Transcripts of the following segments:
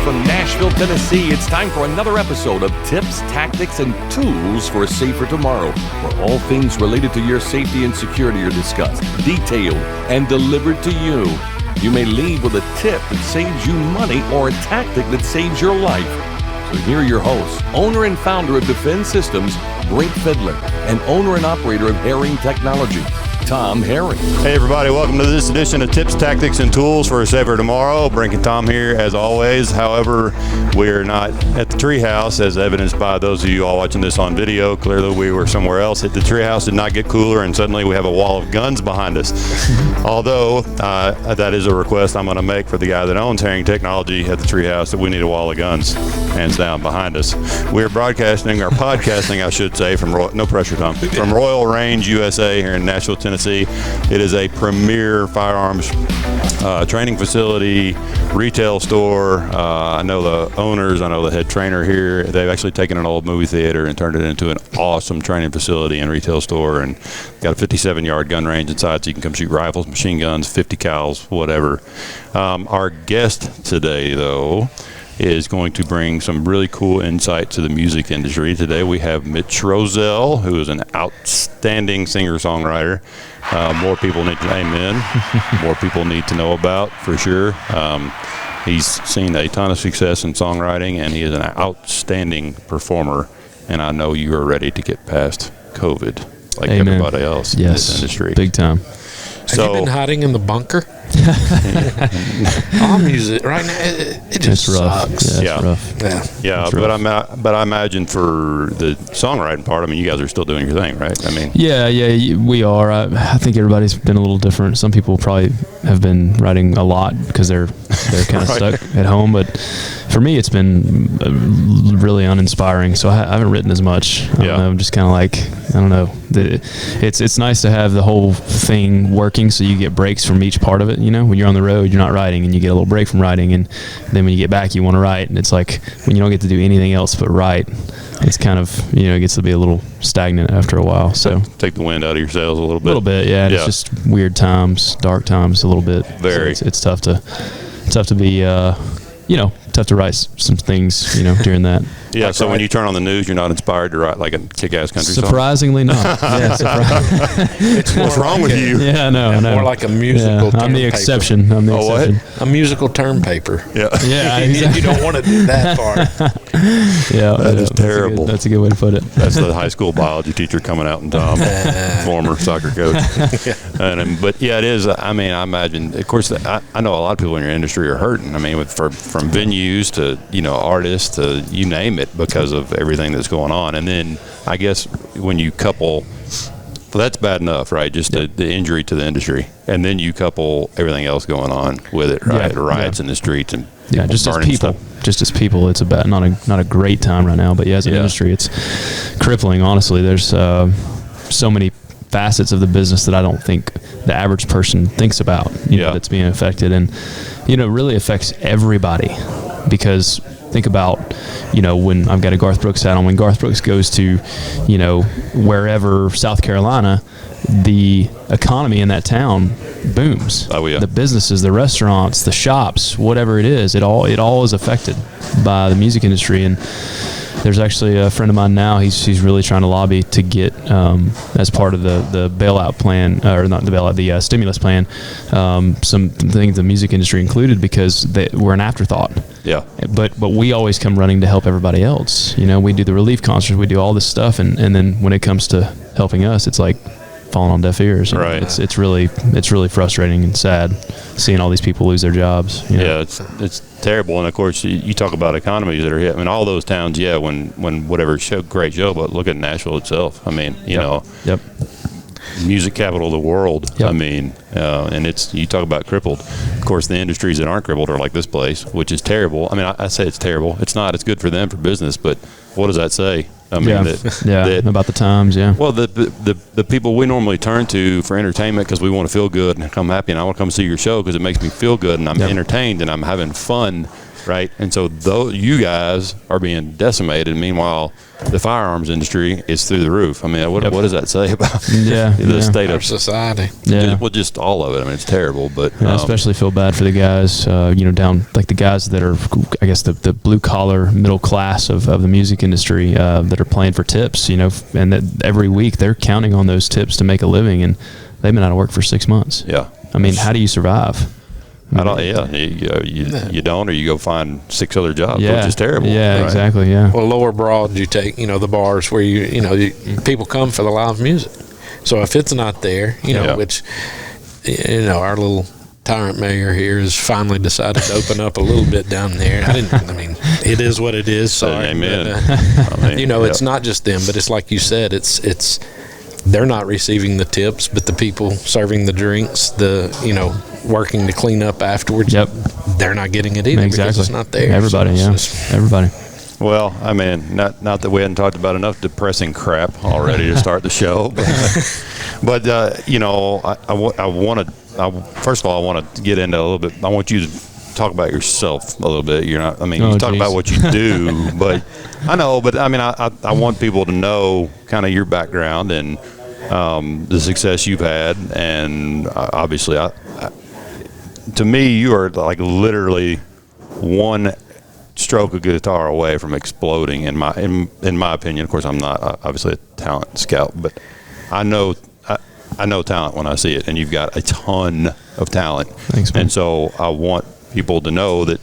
from Nashville, Tennessee. It's time for another episode of Tips, Tactics, and Tools for a Safer Tomorrow, where all things related to your safety and security are discussed, detailed, and delivered to you. You may leave with a tip that saves you money or a tactic that saves your life. So here are your hosts, owner and founder of Defense Systems, Brink Fidler, and owner and operator of Herring Technology, Tom Herring. Hey everybody, welcome to this edition of Tips, Tactics, and Tools for a Safer Tomorrow. Brink and Tom here as always. However, we're not at the treehouse as evidenced by those of you all watching this on video. Clearly we were somewhere else. The treehouse did not get cooler and suddenly we have a wall of guns behind us. Although that is a request I'm going to make for the guy that owns Herring Technology at the treehouse, that we need a wall of guns hands down behind us. We're broadcasting, or podcasting I should say, from no pressure Tom, from Royal Range USA here in Nashville, Tennessee. It is a premier firearms training facility, retail store. I know the owners, I know the head trainer here. They've actually taken an old movie theater and turned it into an awesome training facility and retail store, and got a 57-yard gun range inside, so you can come shoot rifles, machine guns, 50 cals, whatever. Our guest today, though, is going to bring some really cool insight to the music industry. Today we have Mitch Rossell, who is an outstanding singer-songwriter. More people need to name in. More people need to know about, for sure. He's seen a ton of success in songwriting, and he is an outstanding performer. And I know you are ready to get past COVID, like Amen. Everybody else in this industry. Big time. Have you been hiding in the bunker? All music right now, it just sucks. Yeah, rough. Yeah, but I imagine for the songwriting part, I mean, you guys are still doing your thing, right? I mean, yeah, we are. I think everybody's been a little different. Some people probably have been writing a lot because they're kind of right. stuck at home. But for me, it's been really uninspiring. So I haven't written as much. I'm just kind of like, I don't know. It's nice to have the whole thing working, so you get breaks from each part of it. You know, when you're on the road, you're not writing, and you get a little break from writing, and then when you get back, you want to write, and it's like when you don't get to do anything else but write, it's kind of, it gets to be a little stagnant after a while. So take the wind out of your sails a little bit. A little bit, yeah. It's just weird times, dark times, a little bit. Very. So it's tough to be, tough to write some things, during that. Yeah, so when you turn on the news, you're not inspired to write like a kick-ass country song? Surprisingly not. Yeah, What's wrong with you? Yeah, no. More like a musical term I'm the paper. exception. What? A musical term paper. Yeah. Yeah, exactly. You don't want to do that part. Yeah. That is terrible. That's a good way to put it. That's the high school biology teacher coming out in Tom, former soccer coach. But yeah, it is. I mean, I imagine, of course, I know a lot of people in your industry are hurting. I mean, from venues to, artists to you name it, because of everything that's going on. And then I guess when you couple, well, that's bad enough, right? Just the injury to the industry, and then you couple everything else going on with it, right? Yeah, riots in the streets and just as people. Stuff. Just as people, it's not a great time right now. But as an industry, it's crippling. Honestly, there's so many facets of the business that I don't think the average person thinks about. That's being affected, and it really affects everybody. Because think about, when I've got a Garth Brooks hat on, when Garth Brooks goes to, wherever, South Carolina, the economy in that town booms. Oh, yeah. The businesses, the restaurants, the shops, whatever it is, it all is affected by the music industry. And there's actually a friend of mine now, he's really trying to lobby to get, as part of the bailout plan, or not the bailout, the stimulus plan, some things the music industry included, because we're an afterthought. Yeah. But we always come running to help everybody else. We do the relief concerts, we do all this stuff, and then when it comes to helping us, it's like falling on deaf ears. Right. It's really frustrating and sad seeing all these people lose their jobs. Yeah, it's terrible. And of course, you talk about economies that are hit. I mean, all those towns, when whatever great show, but look at Nashville itself. I mean, Yep. music capital of the world. Yep. I mean, and you talk about crippled. Of course, the industries that aren't crippled are like this place, which is terrible. I mean, I say it's terrible. It's not. It's good for them for business, but what does that say? I mean, about the times. Yeah. Well, the people we normally turn to for entertainment because we want to feel good and I'm happy and I want to come see your show because it makes me feel good and I'm entertained and I'm having fun. right? And so you guys are being decimated. Meanwhile, the firearms industry is through the roof. I mean, what does that say about the state of society? Yeah. Well, just all of it. I mean, it's terrible. But I especially feel bad for the guys, down like the guys that are, I guess, the blue collar middle class of the music industry that are playing for tips. And that every week they're counting on those tips to make a living, and they've been out of work for 6 months. Yeah. I mean, how do you survive? I don't. Yeah, you don't, or you go find 6 other jobs, which is terrible. Yeah, right? Exactly. Yeah. Well, Lower Broad, you take the bars where people come for the live music. So if it's not there, which our little tyrant mayor here has finally decided to open up a little bit down there. It is what it is. Sorry, amen. But, it's not just them, but it's like you said, it's they're not receiving the tips, but the people serving the drinks, working to clean up afterwards, they're not getting it either because it's not there. Everybody, everybody. Well, I mean, not that we hadn't talked about enough depressing crap already to start the show, but I want to. First of all, I want to get into a little bit. I want you to talk about yourself a little bit. You're not. I mean, you talk about what you do, but I know. But I mean, I want people to know kind of your background and the success you've had, and obviously, to me, you are like literally one stroke of guitar away from exploding. In my opinion, of course, I'm not obviously a talent scout, but I know talent when I see it, and you've got a ton of talent. Thanks, man. And so I want people to know that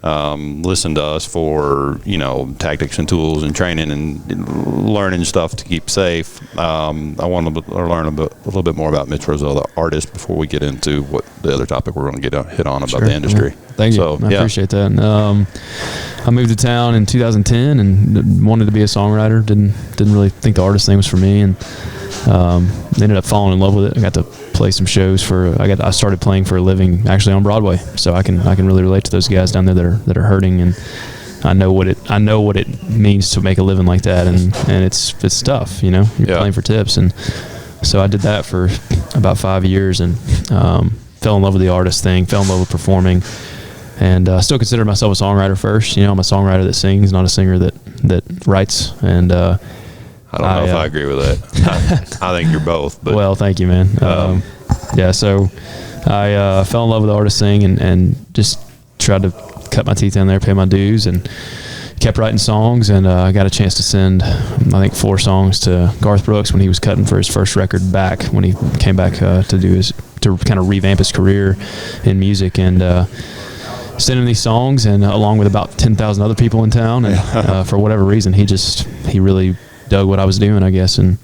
listen to us for tactics and tools and training and learning stuff to keep safe. I want to learn a little bit more about Mitch Rossell, the artist, before we get into what the other topic we're going to hit on about the industry. Yeah. Thank you. I appreciate that. I moved to town in 2010 and wanted to be a songwriter. Didn't really think the artist thing was for me, and ended up falling in love with it. I got to play some shows I started playing for a living actually on Broadway, so I can really relate to those guys down there that are hurting, and I know what it means to make a living like that, and it's tough. You're playing for tips, and so I did that for about 5 years, and fell in love with the artist thing, fell in love with performing, and I still consider myself a songwriter first. I'm a songwriter that sings, not a singer that writes, and I don't know if I agree with that. I think you're both. But. Well, thank you, man. So I fell in love with the artist thing and just tried to cut my teeth down there, pay my dues, and kept writing songs. And I got a chance to send, I think, 4 songs to Garth Brooks when he was cutting for his first record back, when he came back to kind of revamp his career in music. And sent him these songs, and along with about 10,000 other people in town. And for whatever reason, he really dug what I was doing, I guess. And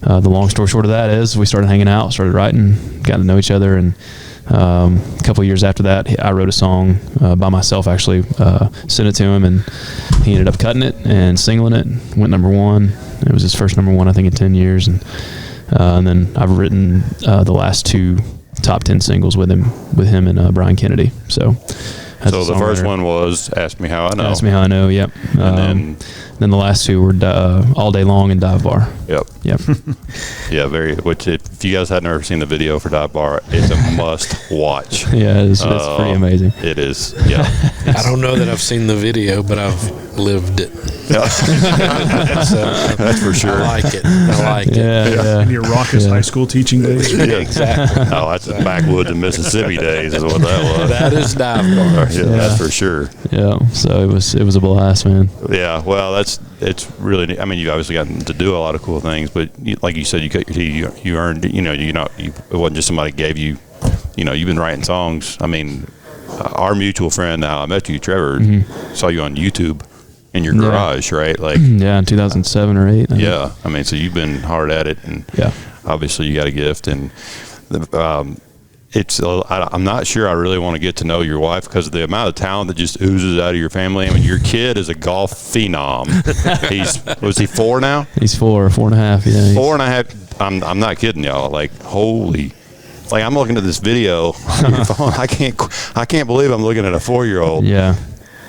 the long story short of that is we started hanging out, started writing, got to know each other, and a couple of years after that, I wrote a song by myself, actually, sent it to him, and he ended up cutting it and singling it, went number 1. It was his first number 1, I think, in 10 years, and then I've written the last 2 top 10 singles with him and Brian Kennedy. So the first one was Ask Me How I Know. Ask Me How I Know, yep. And then the last 2 were All Day Long and Dive Bar. Yep. Yeah, which if you guys hadn't ever seen the video for Dive Bar, it's a must watch. Yeah, it's pretty amazing. It is, yeah. I don't know that I've seen the video, but I've lived it. That's for sure. I like it. Yeah. In your raucous high school teaching days. Yeah, exactly. Oh, that's the backwoods of Mississippi days is what that was. That is Dive Bar. Yeah, that's for sure. Yeah, so it was a blast, man. Yeah, well, it's really. I mean, you've obviously gotten to do a lot of cool things, but like you said, you cut your teeth. You earned. It wasn't just somebody gave you. You've been writing songs. I mean, our mutual friend, How I Met You, Trevor, saw you on YouTube in your garage, right? Like, in 2007 or 8. Yeah, I mean, so you've been hard at it, and obviously you got a gift, and I'm not sure I really want to get to know your wife because of the amount of talent that just oozes out of your family. I mean, your kid is a golf phenom. Was he 4 now? He's 4.5. Yeah, 4.5. I'm not kidding y'all. Like, holy. Like, I'm looking at this video on your phone. I can't believe I'm looking at a 4-year-old. Yeah.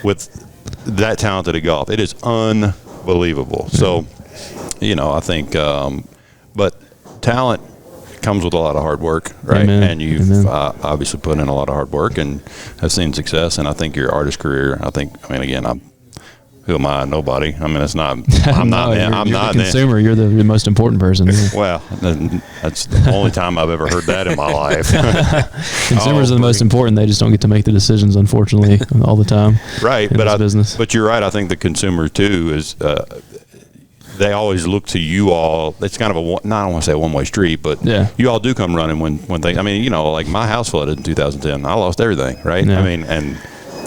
With that talented at golf. It is unbelievable. So, I think, but talent comes with a lot of hard work, right? Amen. And you've obviously put in a lot of hard work and have seen success. And I think your artist career, again, who am I? Nobody. I mean, it's not. I'm not. I'm not the consumer. You're the most important person. Well, that's the only time I've ever heard that in my life. Consumers are the most important. They just don't get to make the decisions, unfortunately, all the time. Right, but you're right. I think the consumer too is. They always look to you all. It's kind of I don't want to say a one-way street, but you all do come running when things. I mean, like my house flooded in 2010. I lost everything, right? Yeah. I mean, and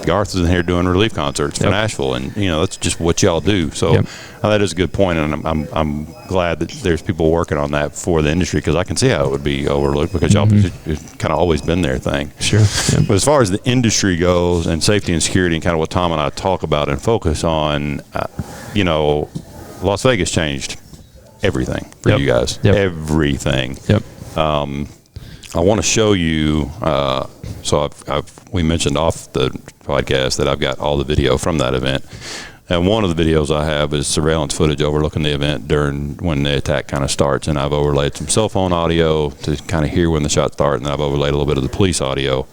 Garth is in here doing relief concerts for Nashville, and that's just what y'all do. So that is a good point, and I'm glad that there's people working on that for the industry, because I can see how it would be overlooked, because y'all kind of always been their thing. Sure. Yeah. But as far as the industry goes, and safety and security, and kind of what Tom and I talk about and focus on, Las Vegas changed everything for you guys. Everything. Yep. I want to show you. So we mentioned off the podcast that I've got all the video from that event, and one of the videos I have is surveillance footage overlooking the event during when the attack kind of starts, and I've overlaid some cell phone audio to kind of hear when the shots start, and then I've overlaid a little bit of the police audio.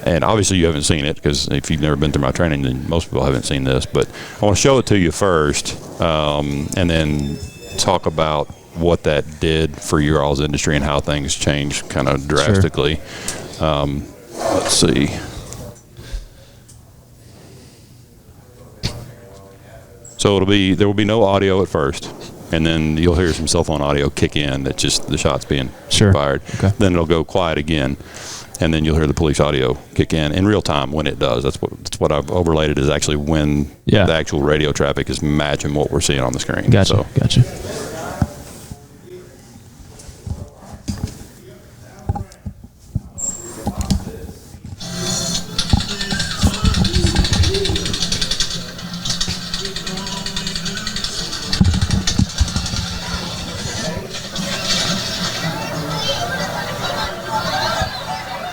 And obviously you haven't seen it, because if you've never been through my training, then most people haven't seen this. But I want to show it to you first, and then talk about what that did for your all's industry and how things changed kind of drastically. Sure. Let's see. So there will be no audio at first, and then you'll hear some cell phone audio kick in. That's just the shots being fired. Okay. Then it'll go quiet again, and then you'll hear the police audio kick in real time when it does. That's what I've overlaid it is actually when the actual radio traffic is matching what we're seeing on the screen. Gotcha.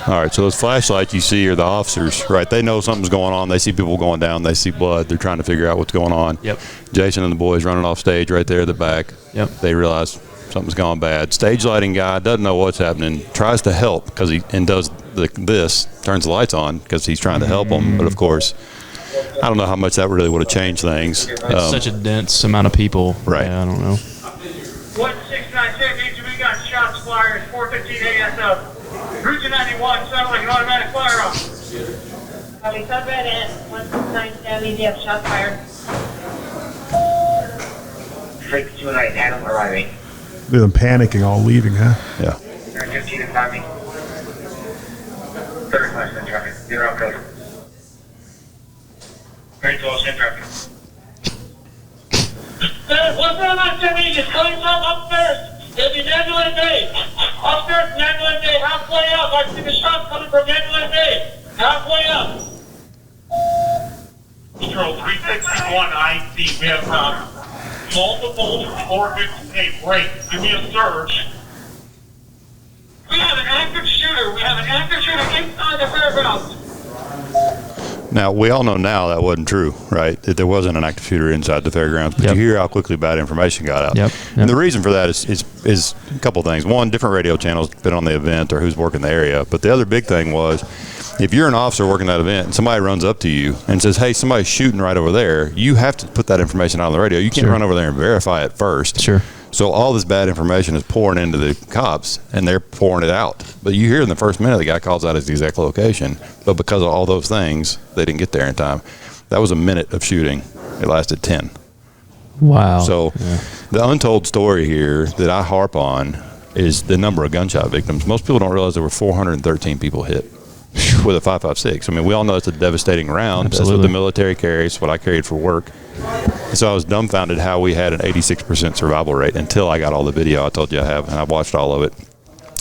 All right, so those flashlights you see are the officers, right? They know something's going on. They see people going down. They see blood. They're trying to figure out what's going on. Yep. Jason and the boys running off stage right there at the back. Yep. They realize something's gone bad. Stage lighting guy doesn't know what's happening, tries to help turns the lights on because he's trying to help them. But, of course, I don't know how much that really would have changed things. It's such a dense amount of people. Right. Yeah, I don't know. 1696, we got shots fired, 4:15 ASF. Route 91, sounded like an automatic firearm. We said red at 197, you have shots fired. 629 Adam arriving. They're panicking, all leaving, huh? Yeah. 15 is timing. 35 in traffic. 0 code. Very close in traffic. What's going on, Jimmy? Just coming from upstairs. It'll be Mandalay Bay. Upstairs, Mandalay Bay. Halfway up. I see the shots coming from Mandalay Bay. Halfway up. Control 361 IC. We have multiple orbits. Hey, break. Give me a surge. We have an active shooter. Inside the fairgrounds. Now, we all know now that wasn't true, right? That there wasn't an active shooter inside the fairgrounds, but you hear how quickly bad information got out. Yep. And the reason for that is a couple things. One, different radio channels been on the event or who's working the area. But the other big thing was, if you're an officer working that event and somebody runs up to you and says, hey, somebody's shooting right over there, you have to put that information out on the radio. You can't run over there and verify it first. Sure. So all this bad information is pouring into the cops, and they're pouring it out. But you hear in the first minute the guy calls out his exact location. But because of all those things, they didn't get there in time. That was a minute of shooting. It lasted 10. Wow. So the untold story here that I harp on is the number of gunshot victims. Most people don't realize there were 413 people hit with a 5.56. I mean, we all know it's a devastating round. Absolutely. That's what the military carries, what I carried for work. So I was dumbfounded how we had an 86% survival rate until I got all the video I told you I have, and I watched all of it.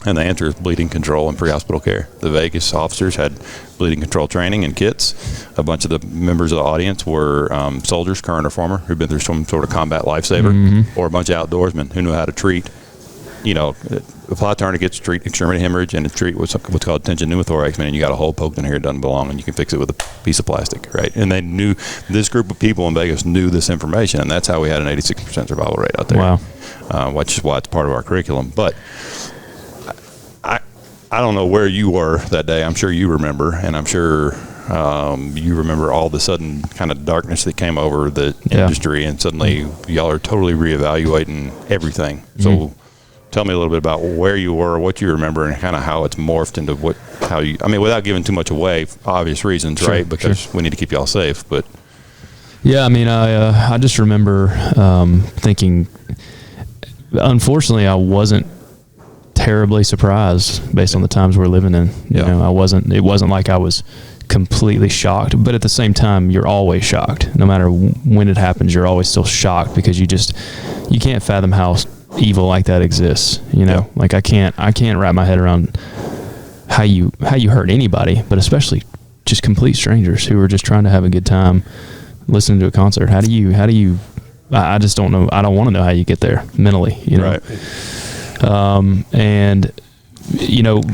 And the answer is bleeding control and pre-hospital care. The Vegas officers had bleeding control training and kits. A bunch of the members of the audience were soldiers, current or former, who'd been through some sort of combat lifesaver, or a bunch of outdoorsmen who knew how to treat apply tourniquets, treat extremity hemorrhage, and treat what's called tension pneumothorax, meaning you got a hole poked in here, it doesn't belong, and you can fix it with a piece of plastic, right? And they knew, this group of people in Vegas knew this information, and that's how we had an 86% survival rate out there. Wow. Which is why it's part of our curriculum. But I don't know where you were that day. I'm sure you remember, and I'm sure you remember all the sudden kind of darkness that came over the industry, and suddenly y'all are totally reevaluating everything. So tell me a little bit about where you were, what you remember, and kind of how it's morphed into without giving too much away, for obvious reasons, right? Because we need to keep y'all safe. But yeah, I mean, I just remember thinking, unfortunately, I wasn't terribly surprised based on the times we're living in. You know, it wasn't like I was completely shocked, but at the same time, you're always shocked. No matter when it happens, you're always still shocked, because you can't fathom how evil like that exists. Like I can't wrap my head around how you hurt anybody, but especially just complete strangers who are just trying to have a good time listening to a concert. How do you I just don't know. I don't want to know how you get there mentally, Right. And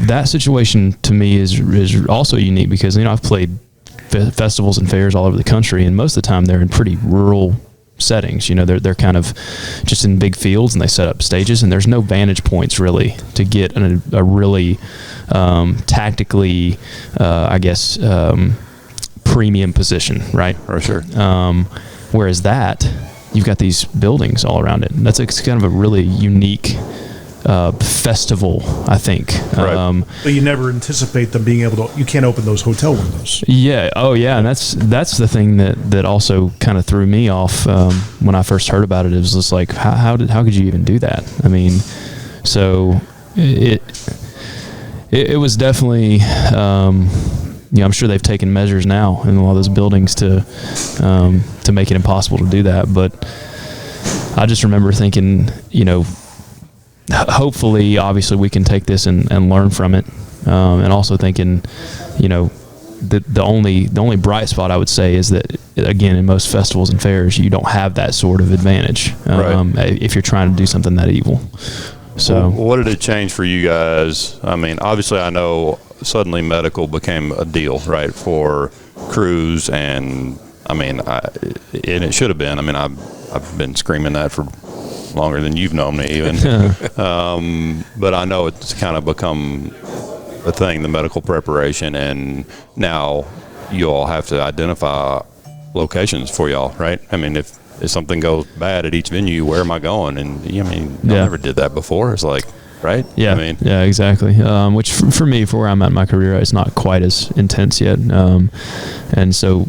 that situation to me is also unique, because I've played festivals and fairs all over the country, and most of the time they're in pretty rural settings. They're kind of just in big fields, and they set up stages, and there's no vantage points really to get a really tactically premium position, right? For sure. Whereas you've got these buildings all around it, and that's kind of a really unique festival, I think. Right. But you never anticipate them being able to. You can't open those hotel windows. Yeah. Oh, yeah. And that's the thing that also kind of threw me off when I first heard about it. It was just like, how could you even do that? I mean, so it was definitely. I'm sure they've taken measures now in a lot of those buildings to make it impossible to do that. But I just remember thinking, hopefully, obviously, we can take this and learn from it, and also thinking, the only bright spot I would say is that, again, in most festivals and fairs, you don't have that sort of advantage if you're trying to do something that evil. So, what did it change for you guys? I mean, obviously, I know suddenly medical became a deal, right, for crews, and I mean, and it should have been. I mean, I've been screaming that for longer than you've known me, even. But I know it's kind of become a thing, the medical preparation, and now you all have to identify locations for y'all, right? I mean, if something goes bad at each venue, where am I going? And I mean, I never did that before. It's like, right? Yeah, yeah, exactly. Which for me, for where I'm at in my career, it's not quite as intense yet. And so,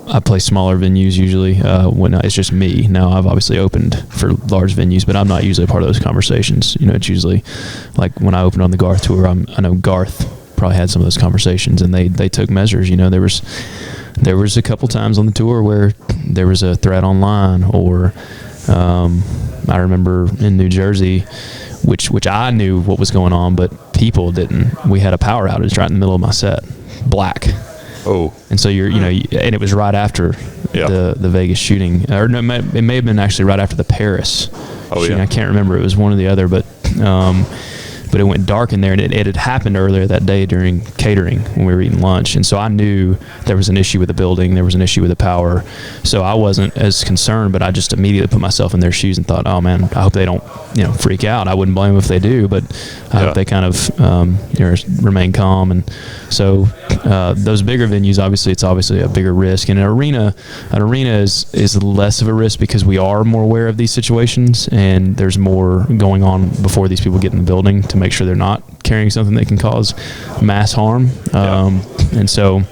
I play smaller venues usually when it's just me. Now, I've obviously opened for large venues, but I'm not usually a part of those conversations. It's usually like when I opened on the Garth tour, I know Garth probably had some of those conversations, and they took measures. There was a couple times on the tour where there was a threat online, or I remember in New Jersey, which I knew what was going on, but people didn't. We had a power outage right in the middle of my set, black. Oh. And so and it was right after the Vegas shooting, or no, it may have been actually right after the Paris shooting. I can't remember. It was one or the other, but it went dark in there, and it had happened earlier that day during catering when we were eating lunch. And so I knew there was an issue with the building, there was an issue with the power. So I wasn't as concerned, but I just immediately put myself in their shoes and thought, oh man, I hope they don't, freak out. I wouldn't blame them if they do, but I hope they kind of remain calm. And so those bigger venues, it's obviously a bigger risk. And an arena is less of a risk because we are more aware of these situations, and there's more going on before these people get in the building to make sure they're not carrying something that can cause mass harm. And so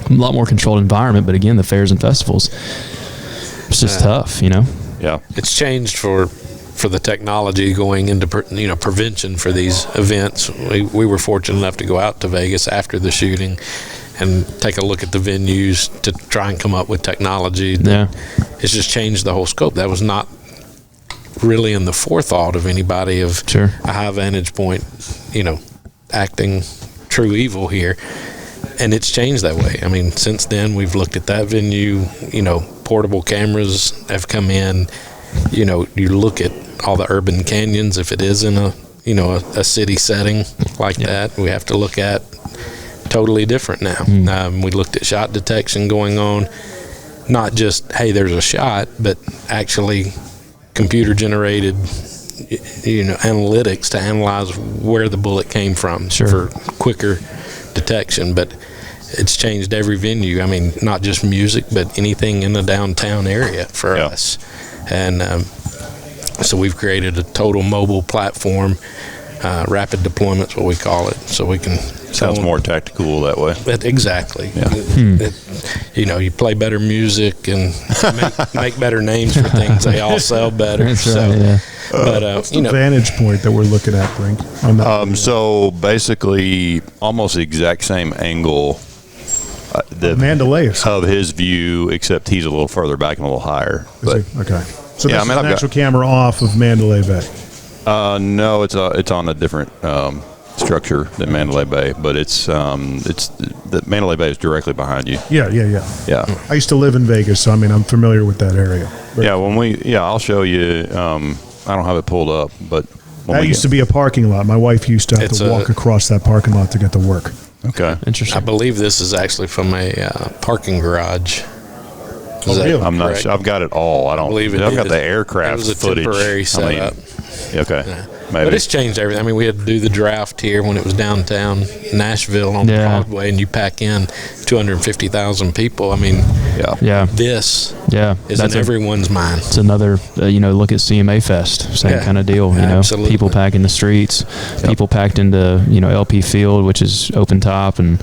a lot more controlled environment, but again, the fairs and festivals, it's just tough, Yeah. It's changed for the technology going into prevention for these events. We were fortunate enough to go out to Vegas after the shooting and take a look at the venues to try and come up with technology. It's just changed the whole scope. That was not really in the forethought of anybody of a high vantage point, acting true evil here. And it's changed that way. I mean, since then we've looked at that venue, portable cameras have come in, you look at all the urban canyons. If it is in a city setting like that, we have to look at totally different now. We looked at shot detection going on, not just, hey, there's a shot, but actually computer generated analytics to analyze where the bullet came from for quicker detection. But it's changed every venue. I mean, not just music, but anything in the downtown area for us. And so we've created a total mobile platform, rapid deployment's what we call it, so we can. Sounds more tactical that way. Exactly. Yeah. You play better music and make better names for things. They all sell better. That's right, yeah. But what's the vantage point that we're looking at, Brink? So basically, almost the exact same angle. Mandalay of his view, except he's a little further back and a little higher. Okay. So this is an actual camera off of Mandalay Bay. No, it's on a different structure than Mandalay Bay, but the Mandalay Bay is directly behind you. Yeah. I used to live in Vegas, so I'm familiar with that area. I'll show you. I don't have it pulled up, but that used to be a parking lot. My wife used to have to walk across that parking lot to get to work. Okay, interesting. I believe this is actually from a parking garage. Really? I'm not sure. I've got it all. I don't believe it. I've got the aircraft footage. It was a temporary setup. Maybe. But it's changed everything. I mean, we had to do the draft here when it was downtown Nashville on Broadway, and you pack in 250,000 people. I mean, this is in everyone's mind. It's another, look at CMA Fest, same kind of deal. Absolutely. People packing the streets, people packed into LP Field, which is open top, and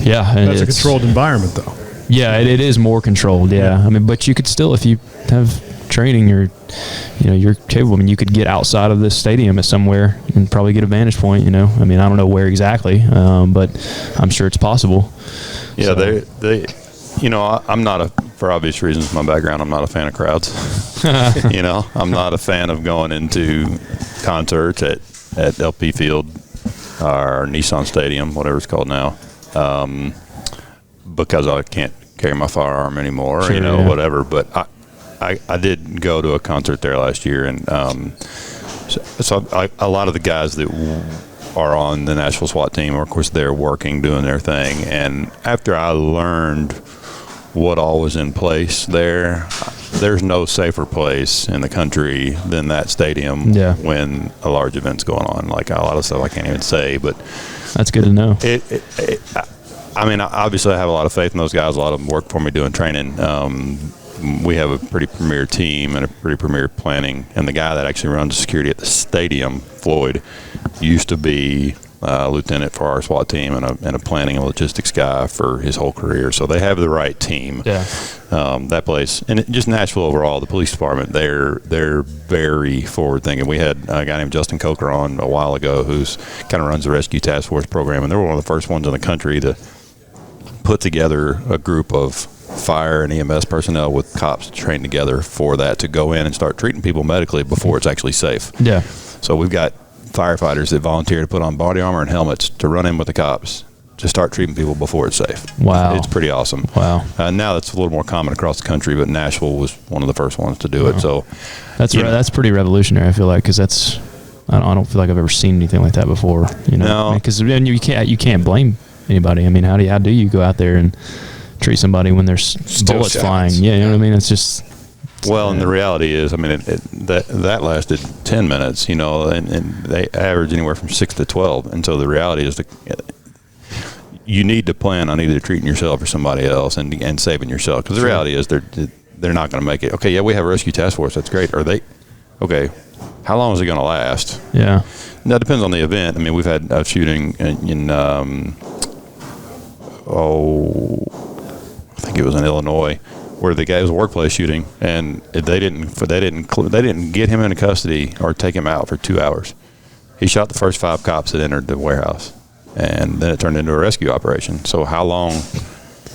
and that's a controlled environment, though. Yeah, it is more controlled. Yeah, I mean, but you could still, if you have training, you're capable. I mean, you could get outside of this stadium at somewhere and probably get a vantage point. I mean, I don't know where exactly, but I'm sure it's possible. Yeah, they I'm not for obvious reasons, my background, I'm not a fan of crowds. I'm not a fan of going into concerts at LP Field or Nissan Stadium, whatever it's called now, because I can't carry my firearm anymore, whatever. But I did go to a concert there last year, and a lot of the guys that are on the Nashville SWAT team are, of course, they're working, doing their thing. And after I learned what all was in place there's no safer place in the country than that stadium when a large event's going on. Like a lot of stuff I can't even say, but that's good to know. I mean, obviously I have a lot of faith in those guys. A lot of them work for me doing training. We have a pretty premier team and a pretty premier planning. And the guy that actually runs security at the stadium, Floyd, used to be a lieutenant for our SWAT team and a planning and logistics guy for his whole career. So they have the right team. Yeah. That place, and just Nashville overall, the police department, they're very forward thinking. We had a guy named Justin Coker on a while ago who's kind of runs the Rescue Task Force program, and they were one of the first ones in the country to put together a group of fire and EMS personnel with cops trained together for that, to go in and start treating people medically before it's actually safe. Yeah. So we've got firefighters that volunteer to put on body armor and helmets to run in with the cops to start treating people before it's safe. Wow. It's pretty awesome. Wow. Now that's a little more common across the country, but Nashville was one of the first ones to do it. So that's pretty revolutionary, I feel like, because I don't feel like I've ever seen anything like that before. Because you can't blame anybody. I mean, how do you go out there and treat somebody when there's bullets flying? Yeah, you know what I mean? It's just. Well, and the reality is, I mean, that lasted 10 minutes, and they average anywhere from 6 to 12. And so the reality is you need to plan on either treating yourself or somebody else and saving yourself. Because the reality is they're not going to make it. Okay, yeah, we have a rescue task force. That's great. Okay, how long is it going to last? Yeah. That depends on the event. I mean, we've had a shooting in I think it was in Illinois, where the guy was a workplace shooting, and they didn't get him into custody or take him out for 2 hours. He shot the first 5 cops that entered the warehouse, and then it turned into a rescue operation. So how long?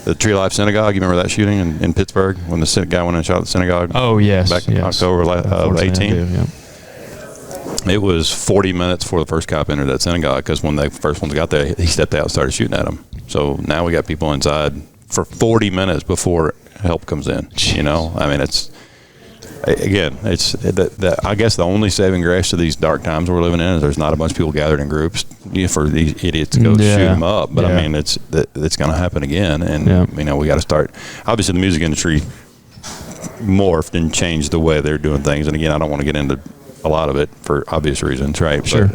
The Tree of Life Synagogue, you remember that shooting in Pittsburgh when the guy went and shot the synagogue? Oh, yes. Back in October of 18? Yeah. It was 40 minutes before the first cop entered that synagogue, because when the first ones got there, he stepped out and started shooting at them. So now we got people inside for 40 minutes before help comes in. I mean, again, it's I guess the only saving grace to these dark times we're living in is there's not a bunch of people gathered in groups for these idiots to go shoot them up. But I mean, it's going to happen again, and we got to start. Obviously, the music industry morphed and changed the way they're doing things. And again, I don't want to get into a lot of it for obvious reasons, right? Sure.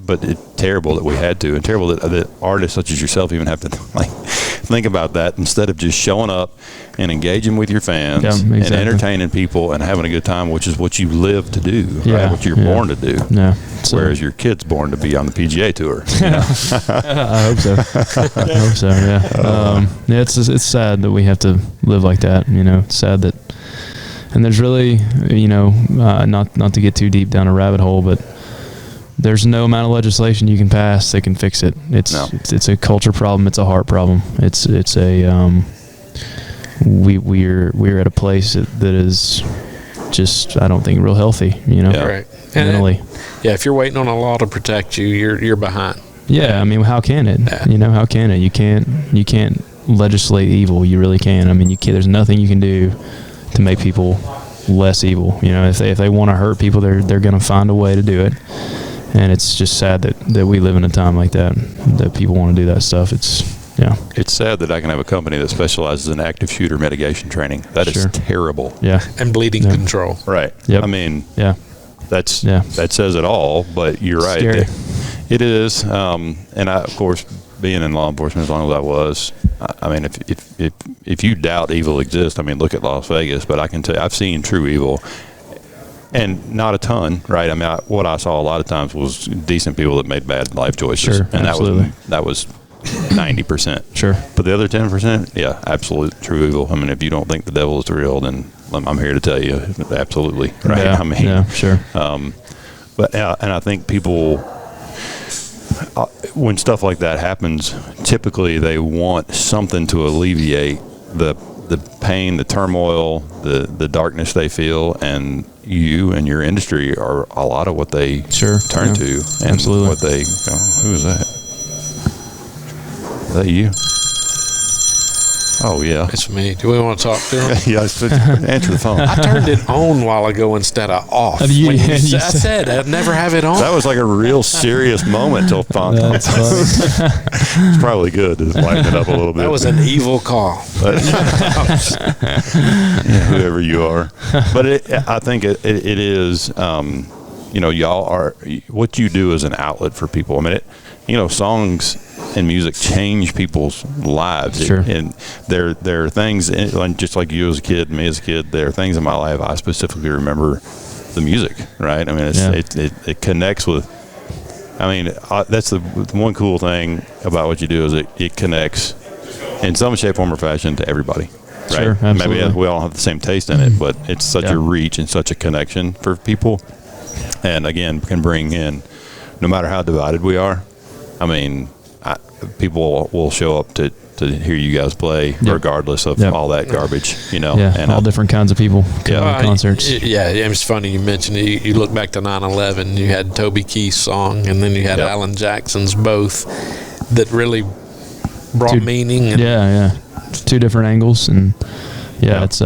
But it's terrible that we had to, and terrible that artists such as yourself even have to think about that instead of just showing up and engaging with your fans and entertaining people and having a good time, which is what you live to do, right? What you're born to do. Yeah. Whereas your kid's born to be on the PGA Tour. I hope so. I hope so. Yeah. It's sad that we have to live like that. It's sad that, and there's really, not to get too deep down a rabbit hole, but there's no amount of legislation you can pass that can fix it. It's a culture problem. It's a heart problem. It's a we're at a place that is just, I don't think, real healthy. Right. Mentally. If you're waiting on a law to protect you, you're behind. Yeah, I mean, how can it? How can it? You can't legislate evil. You really can. I mean, you can't. There's nothing you can do to make people less evil. If they want to hurt people, they're going to find a way to do it. And it's just sad that we live in a time like that people want to do that stuff. It's sad that I can have a company that specializes in active shooter mitigation training. That is terrible. Yeah. And bleeding control. Right. Yep. I mean, that says it all, but you're right. Scary. It is. And I, of course, being in law enforcement as long as I was, I mean, if you doubt evil exists, I mean, look at Las Vegas, but I can tell you, I've seen true evil. And not a ton, right? I mean, what I saw a lot of times was decent people that made bad life choices, sure, and absolutely. that was 90%. Sure. But the other 10%, absolute true evil. I mean, if you don't think the devil is real, then I'm here to tell you, absolutely, right? Yeah, I mean, sure. But and I think people, when stuff like that happens, typically they want something to alleviate the pain, the turmoil, the darkness they feel, and you and your industry are a lot of what they turn to, and absolutely. what they who is that? Is that you? Oh yeah, it's me. Do we want to talk to him? Yeah, answer the phone. I turned it on a while ago instead of off. I said I'd never have it on. That was like a real serious moment till phone. It's probably good to lighten it up a little bit. That was an evil call. Whoever you are, but I think it is. Y'all are, what you do is an outlet for people. I mean, songs and music change people's lives. Sure. And there are things, just like you as a kid, me as a kid, there are things in my life I specifically remember the music, right? I mean, it connects with, that's the one cool thing about what you do is it connects in some shape, form, or fashion to everybody. Right? Sure, absolutely. Maybe we all have the same taste in it, but it's such a reach and such a connection for people. And again, can bring in, no matter how divided we are, I mean, people will show up to hear you guys play regardless of all that garbage, and all different kinds of people come to concerts. It's funny you mentioned it. You look back to 9/11, you had Toby Keith's song, and then you had Alan Jackson's, both that really brought meaning. And two different angles, and it's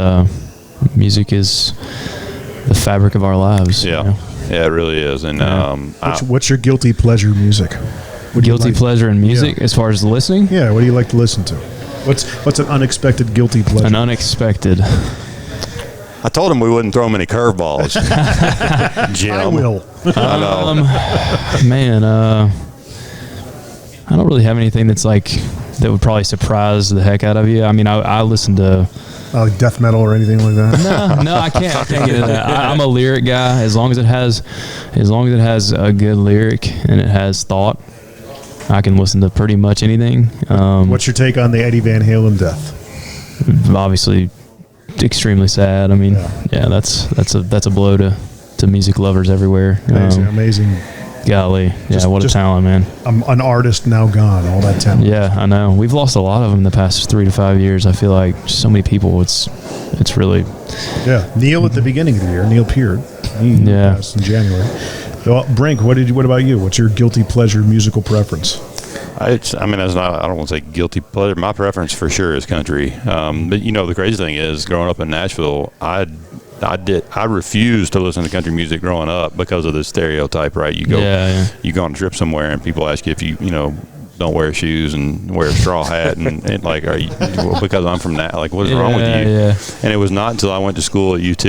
music is the fabric of our lives. Yeah, it really is. And what's your guilty pleasure music? Guilty pleasure in music, as far as listening? Yeah, what do you like to listen to? What's an unexpected guilty pleasure? An unexpected. I told him we wouldn't throw him any curveballs. Jim. I will. I know. Man, I don't really have anything that would probably surprise the heck out of you. I mean, I listen to like death metal or anything like that. No, I can't get into that. I'm a lyric guy. As long as it has a good lyric and it has thought, I can listen to pretty much anything. What's your take on the Eddie Van Halen death? Obviously, extremely sad. I mean, that's a blow to music lovers everywhere. Amazing. Golly, what a talent, man. An artist now gone, all that talent. Yeah, I know. We've lost a lot of them in the past 3 to 5 years. I feel like so many people, it's really... Yeah, Neil at the beginning of the year, Neil Peart. He passed in January. Well, Brink, what about you? What's your guilty pleasure musical preference? I don't want to say guilty pleasure. My preference for sure is country. But the crazy thing is, growing up in Nashville, I I refused to listen to country music growing up because of the stereotype, right? You go you go on a trip somewhere and people ask you if you don't wear shoes and wear a straw hat and like, are you, because I'm from that, like, what is wrong with you? Yeah. And it was not until I went to school at UT.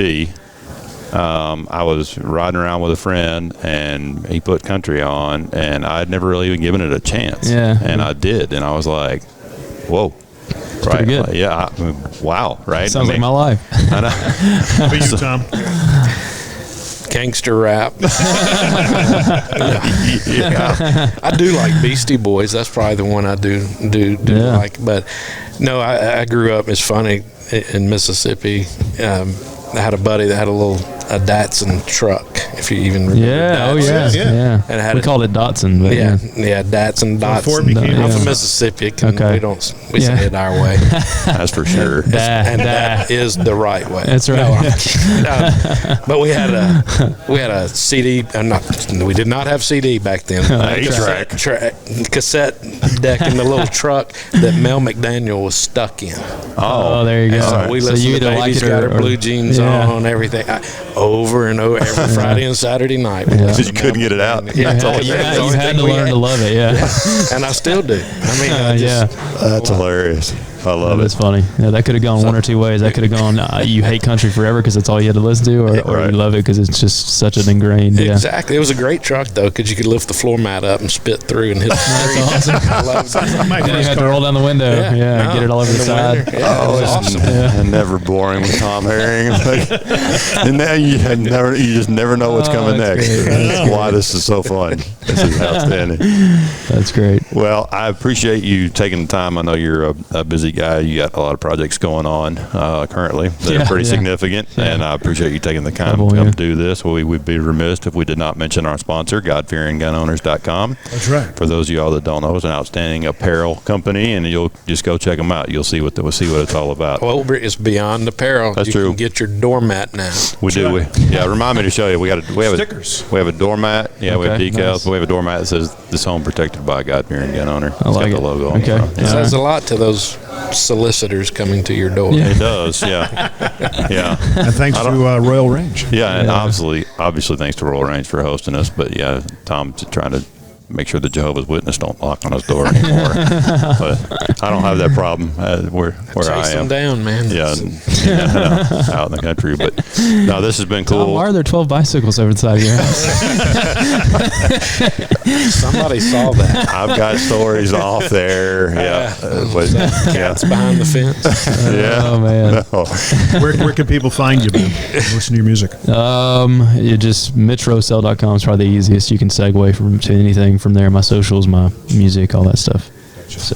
I was riding around with a friend and he put country on and I'd never really even given it a chance. Yeah. And I did. And I was like, whoa. It's right. Pretty good. Wow. Right. Sounds like my life. I know. How about you, Tom? Gangster rap. I do like Beastie Boys. That's probably the one I do like. But no, I grew up. It's funny, in Mississippi. I had a buddy that had a datsun truck, if you even remember. Yeah. And it had we called it datsun. But datsun. Before it became I'm from Mississippi. We say it our way. That's for sure. That is the right way. That's right. But we had a CD. We did not have CD back then. Cassette deck in the little truck that Mel McDaniel was stuck in. Oh, there you go. So we listened to Baby's Got Her Blue Jeans on, everything, over and over, every Friday and Saturday night. Because you couldn't get it out. You had to learn to love it, And I still do. I mean, that's hilarious. I love it. That's funny. Yeah, that could have gone one or two ways. That could have gone, you hate country forever because that's all you had to listen to, or you love it because it's just such an ingrained. Exactly. It was a great truck, though, because you could lift the floor mat up and spit through and hit the street. That's awesome. I love it. You had to roll down the window. Get it all over the side. Awesome. And never boring with Tom Herring. And now you just never know what's coming next. That's why this is so fun. This is outstanding. That's great. Well, I appreciate you taking the time. I know you're a busy guy. You got a lot of projects going on currently. They're pretty significant, and I appreciate you taking the time to come do this. We would be remiss if we did not mention our sponsor, GodFearingGunOwners.com. That's right. For those of y'all that don't know, it's an outstanding apparel company, and you'll just go check them out. You'll see what it's all about. Well, it's beyond apparel. That's you true. You can get your doormat now. We do. Remind me to show you. We have stickers. We have a doormat. Yeah, we have decals. Nice. We have a doormat that says "This home protected by God Fearing Gun Owner." It's got the logo on the front. It says a lot to those solicitors coming to your door. It does. Yeah. And thanks to Royal Range. And obviously thanks to Royal Range for hosting us. But Tom's trying to make sure the Jehovah's Witness don't knock on his door anymore. But I don't have that problem where Chase I am. them down, man. Out in the country. But no, this has been cool. Tom, why are there 12 bicycles over the side of your house? Somebody saw that. I've got stories off there. Cats behind the fence. Oh man. No. Where can people find you, man? Listen to your music. You just MitchRossell.com is probably the easiest. You can segue to anything from there. My socials, my music, all that stuff.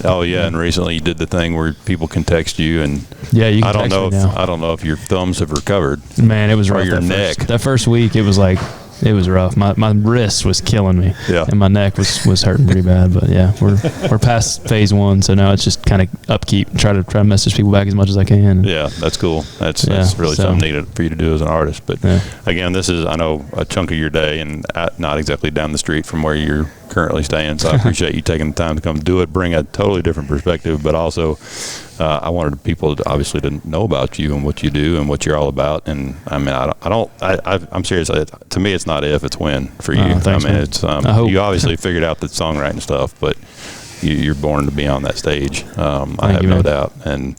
And recently you did the thing where people can text you, and you can I don't text know me now. I don't know if your thumbs have recovered. Man, it was rough. Or your neck. That first week, it was like, it was rough. My wrist was killing me, and my neck was hurting pretty bad. But we're past phase one, so now it's just kind of upkeep. Try to message people back as much as I can. Yeah, that's cool. That's really something needed for you to do as an artist. But again, this is, I know, a chunk of your day, and not exactly down the street from where you're currently staying. So I appreciate you taking the time to come do it. Bring a totally different perspective, but also I wanted people to obviously to know about you and what you do and what you're all about. And I mean, I'm serious. To me, it's not if, it's when for you. Thanks, I mean, man. it's you obviously figured out the songwriting stuff, but you're born to be on that stage. I have no doubt. And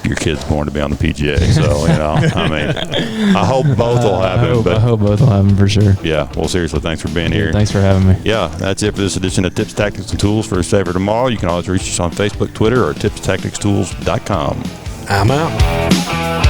your kid's born to be on the PGA. So, I mean, I hope both will happen. I hope both will happen for sure. Yeah. Well, seriously, thanks for being here. Thanks for having me. Yeah. That's it for this edition of Tips, Tactics, and Tools for a Safer Tomorrow. You can always reach us on Facebook, Twitter, or tipstacticstools.com. I'm out.